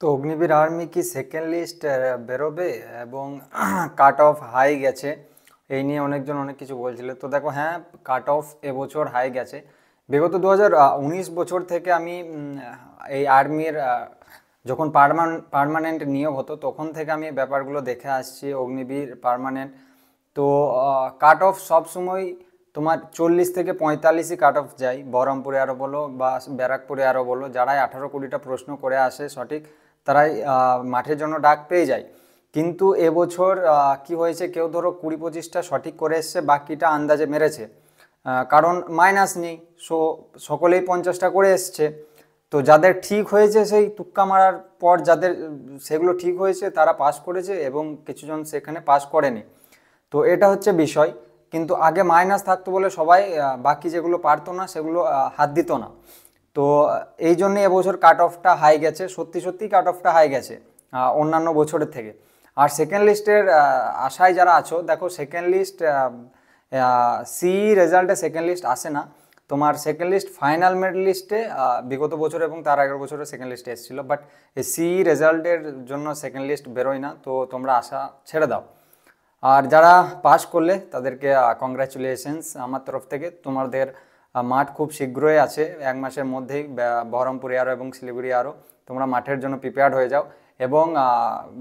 তো অগ্নিবীর আর্মি কি second list বেরোবে এবং কাট অফ হাই গেছে, এই নিয়ে অনেকজন অনেক কিছু বলছিল। তো দেখো, হ্যাঁ, কাট অফ এবছর হাই গেছে। বিগত 2019 বছর থেকে আমি এই আর্মির যখন পার্মানেন্ট নিয়োগ হতো তখন থেকে আমি ব্যাপারগুলো দেখে আসছি, অগ্নিবীর পার্মানেন্ট। তো কাট অফ সবসময় তোমার 40 থেকে 45ই কাট অফ যায়, বহরমপুরে আরও বলো বা ব্যারাকপুরে আরও বলো, যারাই 18-20টা প্রশ্ন করে আসে সঠিক, তারাই মাঠের জন্য ডাক পেয়ে যায়। কিন্তু এবছর কি হয়েছে, কেউ ধরো 20-25টা সঠিক করে এসছে, বাকিটা আন্দাজে মেরেছে। কারণ মাইনাস নেই, সো সকলেই 50টা করে এসছে। তো যাদের ঠিক হয়েছে সেই তুক্কা মারার পর যাদের সেগুলো ঠিক হয়েছে তারা পাস করেছে, এবং কিছুজন সেখানে পাস করেনি। তো এটা হচ্ছে বিষয়। কিন্তু আগে মাইনাস থাকতো বলে সবাই বাকি যেগুলো পারতো না সেগুলো হাত দিত না। তো এই জন্যে এবছর কাট অফটা হাই গেছে, সত্যি সত্যি কাট অফটা হাই গেছে অন্যান্য বছরের থেকে। আর সেকেন্ড লিস্টের আশায় যারা আছো, দেখো সেকেন্ড লিস্ট সি রেজাল্টে সেকেন্ড লিস্ট আসে না। তোমার সেকেন্ড লিস্ট ফাইনাল মেরিট লিস্টে বিগত বছর এবং তার আগের বছরে সেকেন্ড লিস্টে এসেছিলো, বাট এই সি রেজাল্টের জন্য সেকেন্ড লিস্ট বেরোয় না। তো তোমরা আশা ছেড়ে দাও। আর যারা পাস করলে তাদেরকে কংগ্রাচুলেশনস আমার তরফ থেকে। তোমাদের মাঠ খুব শীঘ্রই আছে, 1 মাসের মধ্যেই, বহরমপুর এয়ারও এবং শিলিগুড়ি এয়ারও। তোমরা মাঠের জন্য প্রিপেয়ার্ড হয়ে যাও। এবং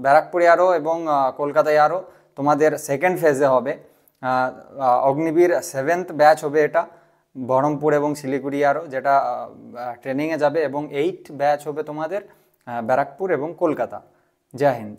ব্যারাকপুর এয়ারও এবং কলকাতা এয়ারও তোমাদের সেকেন্ড ফেজে হবে। অগ্নিবীর 7th ব্যাচ হবে এটা, বহরমপুর এবং শিলিগুড়ি এয়ারও, যেটা ট্রেনিংয়ে যাবে, এবং 8 ব্যাচ হবে তোমাদের ব্যারাকপুর এবং কলকাতা। জয় হিন্দ।